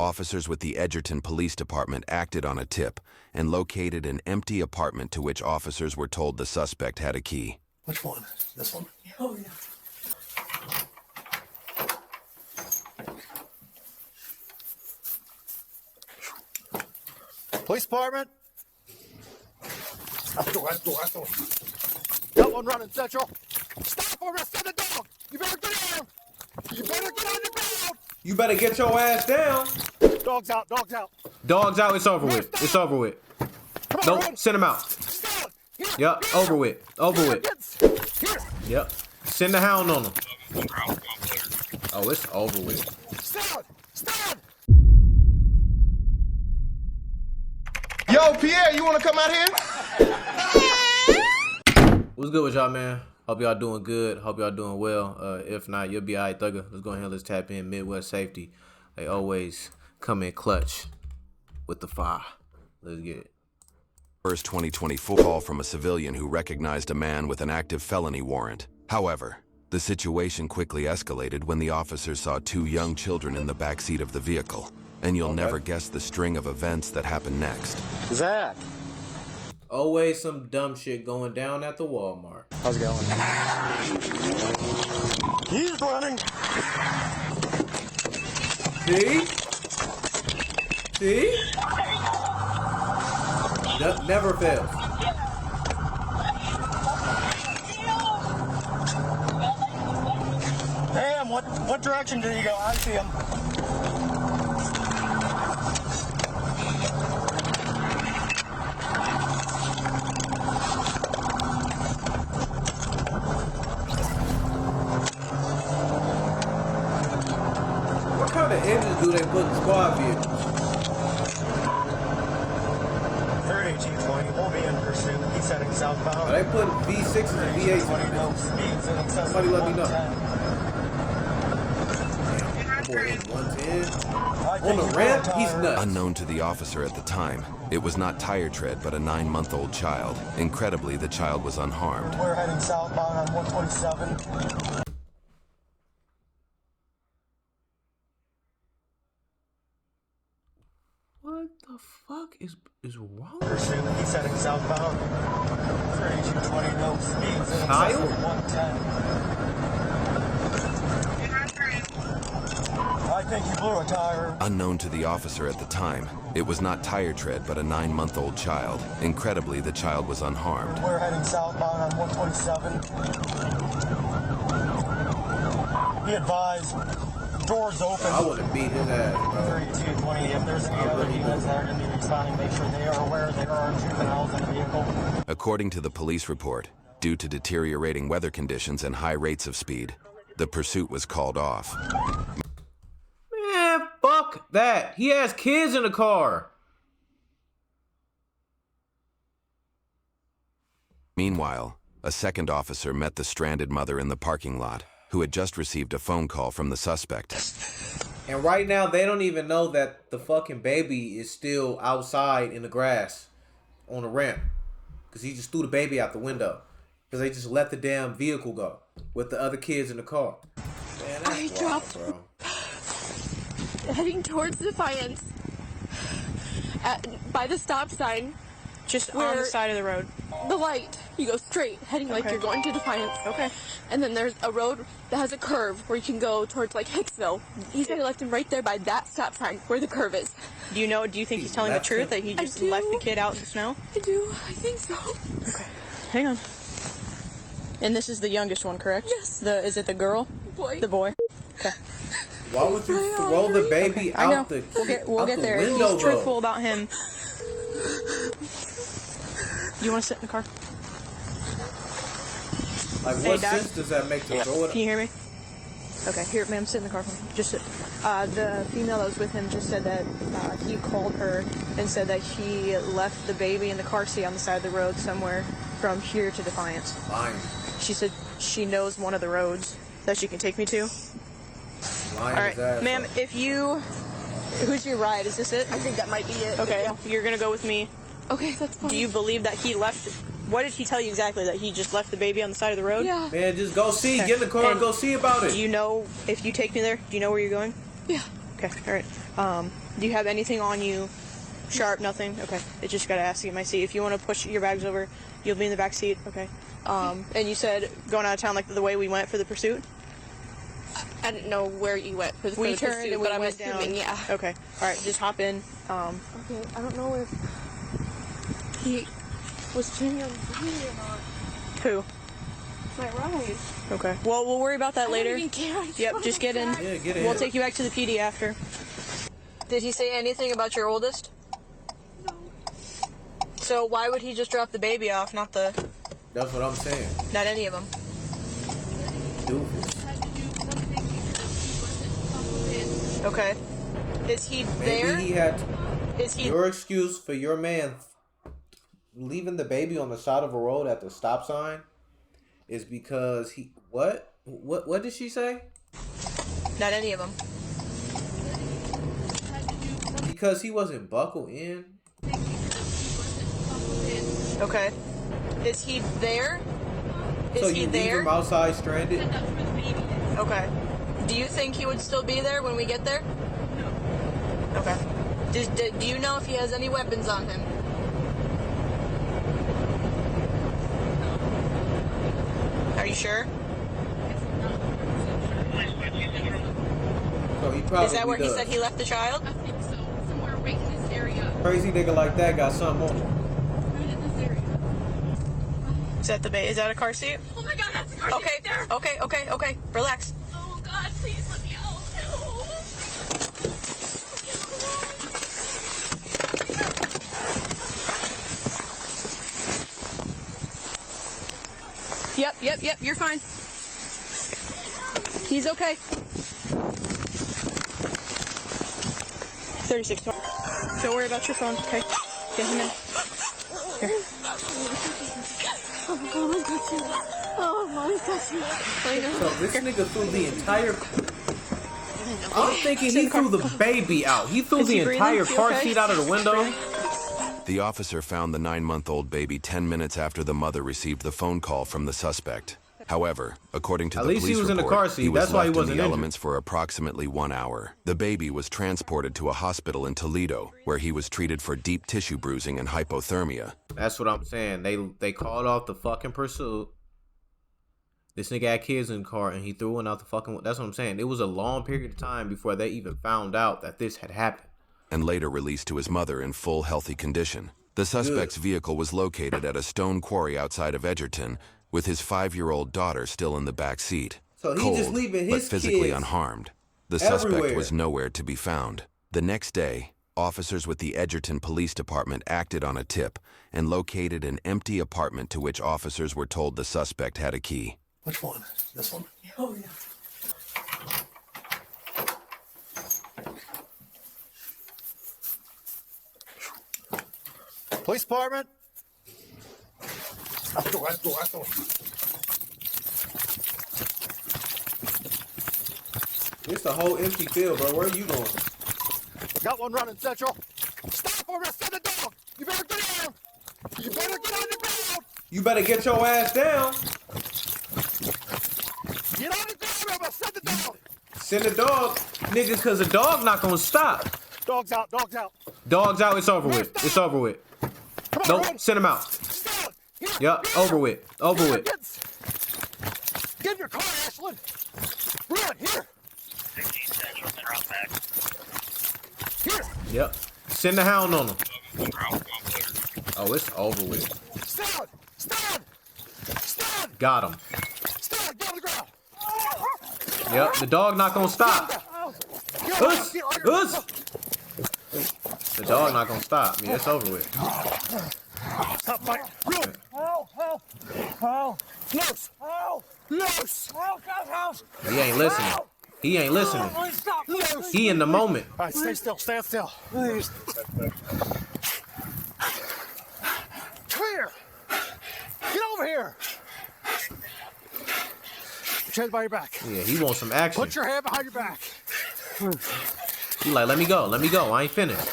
Officers with the Ejected Police Department acted on a tip and located an empty apartment to which officers were told the suspect had a key. Which one? This one? Oh, yeah. Police department. Out the door. Got one running, Central. Stop or arrest the dog. You better get down. You better get on the ground. You better get your ass down. Dog's out. Dog's out. Dog's out. It's over with. It's over with. Nope. Send him out. Yep. Over with. Over with. Here. Yep. Send the hound on him. Oh, it's over with. Stand. Yo, Pierre, you want to come out here? What's good with y'all, man? Hope y'all doing good. Hope y'all doing well. If not, you'll be all right, Thugger. Let's go ahead and let's tap in Midwest Safety. They always come in clutch with the fire. Let's get it. First 2024 call from a civilian who recognized a man with an active felony warrant. However, the situation quickly escalated when the officers saw two young children in the backseat of the vehicle. And you'll never guess the string of events that happened next. Zach. Always some dumb shit going down at the Walmart. How's it going? He's running. See? Never fails. Damn, what direction did he go? I see him. What kind of engines do they put in squad vehicles? 3220, we'll be in pursuit. He's heading southbound. Are they putting V6s and V8s in No speeds in excess Somebody of let me know. 110. Boy, 110. I On think the you're ramp, going he's tired. nuts. Unknown to the officer at the time, it was not tire tread but a 9-month-old child. Incredibly, the child was unharmed. We're heading southbound on 127. What the fuck is wrong? Pursuit, he's heading southbound. 3220, no speeds in excess Child? of 110. I think you blew a tire. Unknown to the officer at the time, it was not tire tread but a 9-month-old child. Incredibly, the child was unharmed. We're heading southbound on 127. Be advised, doors open. I would have beat his ass, bro. 3220, if there's any other units that are going to be responding, make sure they are aware there are juveniles in the vehicle. According to the police report, due to deteriorating weather conditions and high rates of speed, the pursuit was called off. Man, fuck that. He has kids in the car. Meanwhile, a second officer met the stranded mother in the parking lot, who had just received a phone call from the suspect. And right now, they don't even know that the fucking baby is still outside in the grass on the ramp. Because he just threw the baby out the window. Because they just let the damn vehicle go with the other kids in the car. Man, that's wild, dropped bro. heading towards Defiance by the stop sign. Just on the side of the road. The light. You go straight, heading like you're going to Defiance. Okay. And then there's a road that has a curve where you can go towards like Hicksville. He said he left him right there by that stop sign where the curve is. Do you think he's telling the truth that he just left the kid out in the snow? I do. I think so. Okay. Hang on. And this is the youngest one, correct? Yes. Is it the girl? Boy. The boy. Okay. Why would you throw the baby I know. out the We'll get there. window, He's truthful about him. Do you want to sit in the car? Like, Hey, what Dad. sense does that make to throw it? Can you hear me? Okay, here, ma'am, sit in the car for me. Just sit. The female that was with him just said that he called her and said that he left the baby in the car seat on the side of the road somewhere from here to Defiance. Lying. She said she knows one of the roads that she can take me to. Lying All his right, ass ma'am, off. if you... Who's your ride? Is this it? I think that might be it. Okay, you're going to go with me. Okay, that's fine. Do you believe that he left... What did he tell you exactly? That he just left the baby on the side of the road? Yeah. Man, just go see. Okay. Get in the car and go see about it. Do you know, if you take me there, do you know where you're going? Yeah. Okay, alright. Do you have anything on you? Sharp, nothing? Okay. I just gotta ask to get my seat. If you want to push your bags over, you'll be in the back seat. Okay. And you said going out of town like the way we went for the pursuit? I didn't know where you went for the We pursuit, turned and we but I'm went assuming, down. yeah. Okay. Alright, just hop in. Okay, I don't know if he was planning on doing it or not. Who? My ride. Okay. Well, we'll worry about that I later. don't even care. I Yep, just get in. Yeah, get in. We'll take you back to the PD after. Did he say anything about your oldest? No. So why would he just drop the baby off, not That's what I'm saying. not any of them? Doofus. Had to do something because he wasn't up with Okay. Is he there? Maybe he had. Is he? Your excuse for your man leaving the baby on the side of a road at the stop sign is because he. What? What did she say? Not any of them. Because he wasn't buckled in. Okay. Is he there? Is So he you leave there? him outside stranded? Okay. Do you think he would still be there when we get there? No. Okay. Do you know if he has any weapons on him? Are you sure? So he probably Is that where does. he said he left the child? I think so. Somewhere right in this area. Crazy nigga like that got something on him. Right in this area. Is that the is that a car seat? Oh my god, that's the car Okay. seat there. Okay. Relax. Oh god, please let me out. No. Yep. You're fine. He's okay. 36. Don't worry about your phone. Okay. Get him in. Here. Oh my god, my touching. Oh, mommy's touching. So this nigga threw the entire. I'm thinking he threw the baby out. He threw Is the he breathing? entire You car okay? seat out of the window. The officer found the 9-month-old baby 10 minutes after the mother received the phone call from the suspect. However, according to At the least police he was in the report, car seat. he was That's why he left in wasn't the injured. elements for approximately 1 hour. The baby was transported to a hospital in Toledo, where he was treated for deep tissue bruising and hypothermia. That's what I'm saying. They called off the fucking pursuit. This nigga had kids in the car and he threw one out the fucking. That's what I'm saying. It was a long period of time before they even found out that this had happened. And later released to his mother in full healthy condition. The suspect's vehicle was located at a stone quarry outside of Ejected, with his 5-year-old daughter still in the back seat. So he cold, just leaving his but physically kids unharmed. The suspect everywhere. was nowhere to be found. The next day, officers with the Ejected Police Department acted on a tip and located an empty apartment to which officers were told the suspect had a key. Which one? This one? Oh, yeah. Police department? Out door. It's a whole empty field, bro. Where are you going? Got one running, Central. Stop or I'll send the dog. You better get down. You better get on the ground. You better get your ass down. Get on the ground or I'll send the dog. Send the dog, nigga, because the dog not gonna stop. Dog's out. Dog's out. Dog's out. It's over with. It's over with. Come on, Nope. run. Send him out. Stop. Here. Yup. Here. Over with. Over Here, with. Get in your car, Ashland. Run. Here. Here. Yep. Send the hound on him. Oh, it's over with. Stand. Got him. Stand. Get on the ground. Yep. The dog not gonna stop. Us. The dog not gonna stop. Yeah, it's over with. Stop fighting. Run. Loose. Loose. He ain't listening. He ain't listening. Loose. He in the moment. All right, stay still. Stand still. Come here. Get over here. Put your head by your back. Yeah, he wants some action. Put your hand behind your back. He like, let me go. I ain't finished.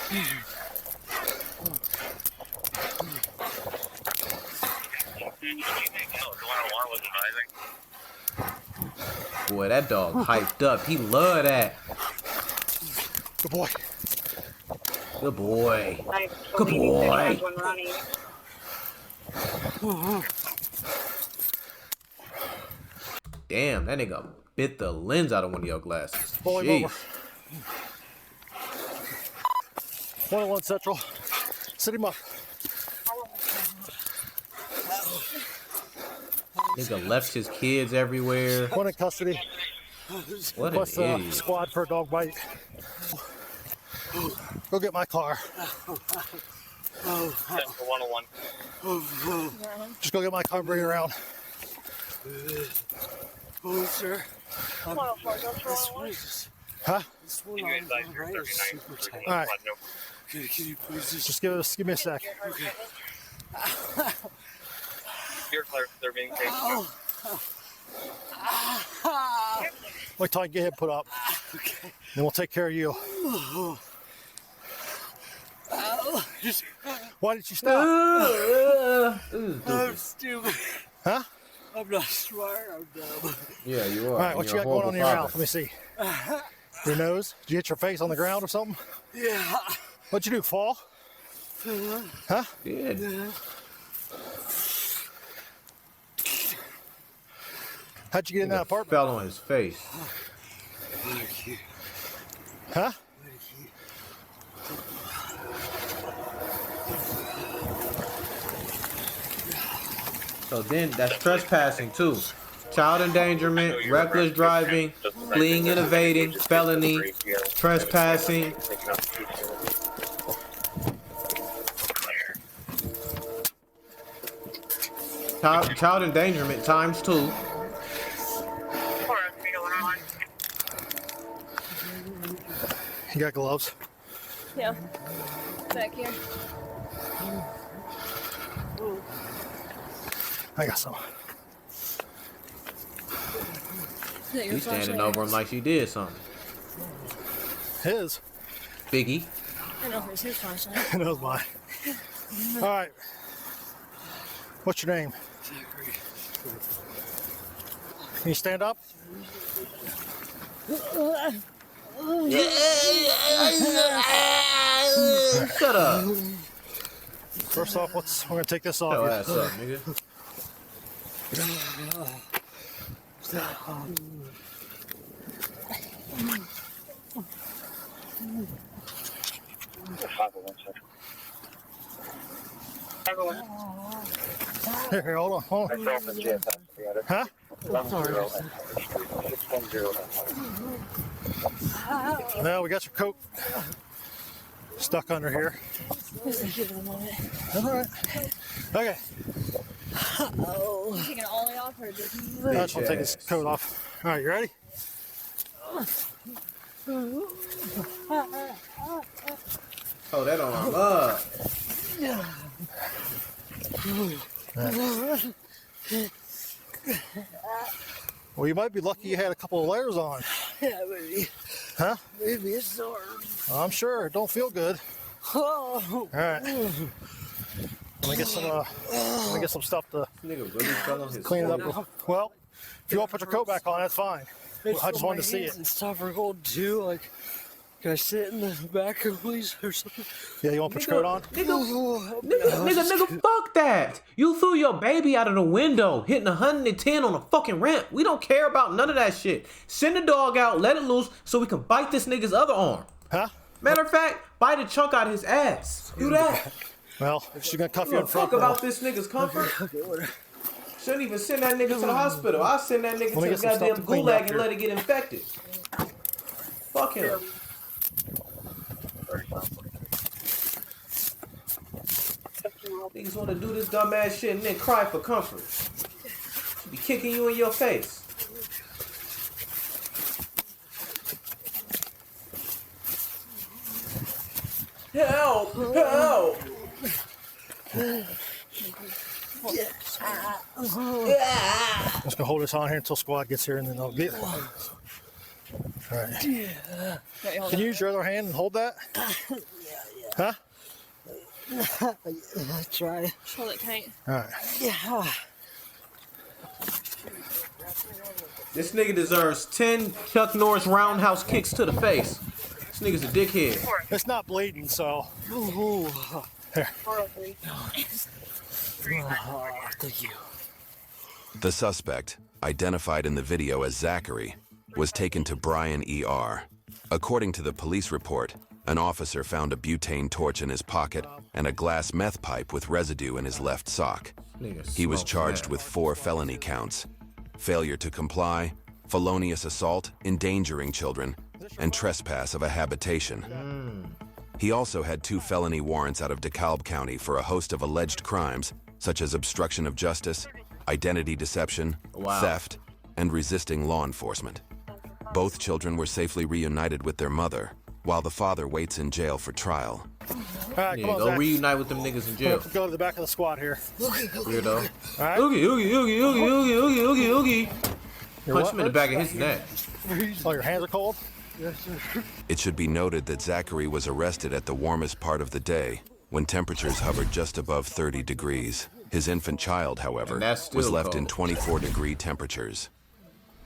Boy, that dog hyped up. He love that. Good boy. Good boy. I Good believe boy. that has one running. Damn, that nigga bit the lens out of one of your glasses. Pull him over. 101 Central. Sit him up. Nigga left his kids everywhere. One in custody. What an Plus idiot. squad for a dog bite. Go get my car. Central 101. Just go get my car and bring it around. Oh, sir. Huh? Can you advise your 39? All right. Can you please Just give me a sec. You're clear. They're being taken. Wait till I get him put up. Then we'll take care of you. Why did you stop? I'm stupid. Huh? I'm not smart. I'm dumb. Yeah, you are. All right, what you You're a got going on in your horrible mouth? Let me see. Your nose? Did you hit your face on the ground or something? Yeah. What'd you do, fall? Huh? Good. How'd you get in that apartment? Fell on his face. Huh? So then that's trespassing too. Child endangerment, reckless driving, fleeing and evading, felony, trespassing. Child endangerment times 2. You got gloves? Yeah. Back here. I got some. He's standing over him like she did something. His? Biggie. I know it's his flashlight. That was mine. All right. What's your name? Can you stand up? Shut up. First off, we're gonna take this off. Your you. ass up, nigga. Here, hold on, hold on. Huh? Now we got your coat stuck under here. Give it a moment. All right. Okay. You taking it all the way off or just... I just want to take this coat off. All right, you ready? Oh, that arm up. Well, you might be lucky you had a couple of layers on. Yeah, maybe. Huh? Maybe it's sore. I'm sure. It don't feel good. Oh. All right. Let me get some stuff to Nigga really fell on his clean it face. up. Well, if you want to put your coat back on, that's fine. I just wanted to see it. And stuff are cold too. Like, can I sit in the back room, please, or something? Yeah, you want to put your coat on? Nigga, fuck that. You threw your baby out of the window, hitting 110 on a fucking ramp. We don't care about none of that shit. Send the dog out, let it loose, so we can bite this nigga's other arm. Huh? Matter of fact, bite a chunk out of his ass. Do that. Well, she's gonna cuff you in front. Fuck about this nigga's comfort. Shouldn't even send that nigga to the hospital. I'll send that nigga to the goddamn gulag and let it get infected. Fuck him. Niggas want to do this dumbass shit and then cry for comfort. Should be kicking you in your face. Help! Help! I'm just gonna hold this on here until squad gets here, and then I'll get. All right. Can you use your other hand and hold that? Huh? Try. Hold it tight. All right. Yeah. This nigga deserves 10 Chuck Norris roundhouse kicks to the face. This nigga's a dickhead. It's not bleeding, so. Here. Thank you. The suspect, identified in the video as Zachary, was taken to Bryan ER. According to the police report, an officer found a butane torch in his pocket and a glass meth pipe with residue in his left sock. He was charged with 4 felony counts: failure to comply, felonious assault, endangering children, and trespass of a habitation. He also had 2 felony warrants out of DeKalb County for a host of alleged crimes, such as obstruction of justice, identity deception, theft, and resisting law enforcement. Both children were safely reunited with their mother, while the father waits in jail for trial. All right, Yeah, come on, go Zach. reunite with them niggas in jail. Go to the back of the squad here. Weirdo. All right. Oogie. Punch him in the back of his neck. Oh, your hands are cold? It should be noted that Zachary was arrested at the warmest part of the day, when temperatures hovered just above 30 degrees. His infant child, however, And that's still was left in cold. 24-degree temperatures.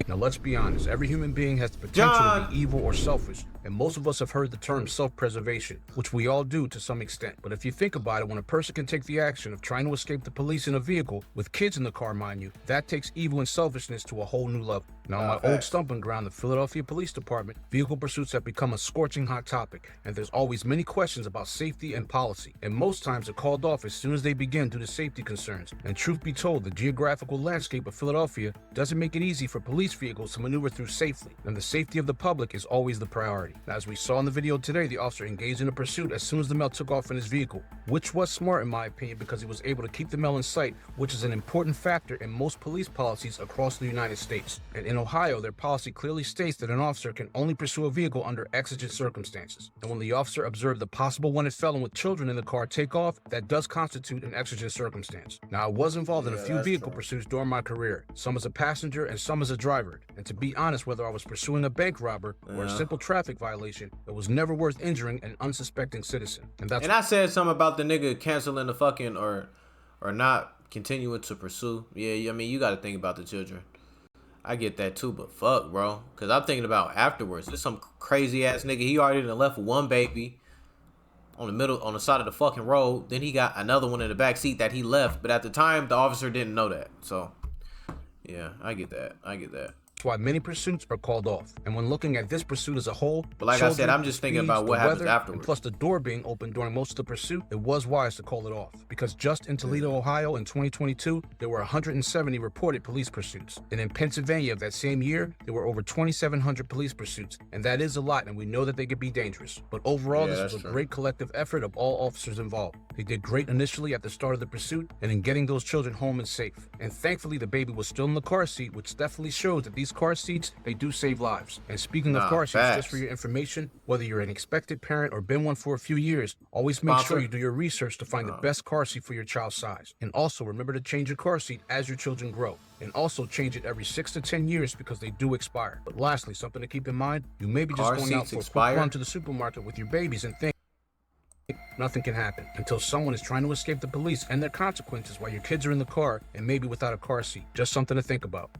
Now let's be honest, every human being has the potential John. to be evil or selfish, and most of us have heard the term self-preservation, which we all do to some extent. But if you think about it, when a person can take the action of trying to escape the police in a vehicle, with kids in the car mind you, that takes evil and selfishness to a whole new level. Now on my old stomping ground, the Philadelphia Police Department, vehicle pursuits have become a scorching hot topic, and there's always many questions about safety and policy, and most times are called off as soon as they begin due to safety concerns. And truth be told, the geographical landscape of Philadelphia doesn't make it easy for police vehicles to maneuver through safely, and the safety of the public is always the priority. Now, as we saw in the video today, the officer engaged in a pursuit as soon as the male took off in his vehicle, which was smart in my opinion because he was able to keep the male in sight, which is an important factor in most police policies across the United States. And in Ohio, their policy clearly states that an officer can only pursue a vehicle under exigent circumstances. And when the officer observed the possible wanted felon with children in the car take off, that does constitute an exigent circumstance. Now, I was involved in a few vehicle pursuits during my career, some as a passenger and some as a driver. And to be honest, whether I was pursuing a bank robber or a simple traffic violation, it was never worth injuring an unsuspecting citizen. And I said something about the nigga canceling the fucking or not continuing to pursue. Yeah, I mean, you got to think about the children. I get that too, but fuck, bro. Because I'm thinking about afterwards. There's some crazy ass nigga. He already done left one baby on the side of the fucking road. Then he got another one in the back seat that he left. But at the time, the officer didn't know that. So, yeah, I get that. That's why many pursuits are called off. And when looking at this pursuit as a whole, But like I said, I'm just thinking about what happens afterwards. And plus the door being open during most of the pursuit, it was wise to call it off. Because just in Toledo, Ohio in 2022, there were 170 reported police pursuits. And in Pennsylvania of that same year, there were over 2,700 police pursuits. And that is a lot, and we know that they could be dangerous. But overall, this was a great collective effort of all officers involved. They did great initially at the start of the pursuit and in getting those children home and safe. And thankfully, the baby was still in the car seat, which definitely shows that these car seats, they do save lives. And speaking of car seats, just for your information, whether you're an expected parent or been one for a few years, always make sure you do your research to find the best car seat for your child's size. And also remember to change your car seat as your children grow. And also change it every 6 to 10 years because they do expire. But lastly, something to keep in mind, you may be just going out for a quick run to the supermarket with your babies and think nothing can happen until someone is trying to escape the police and their consequences while your kids are in the car and maybe without a car seat. Just something to think about.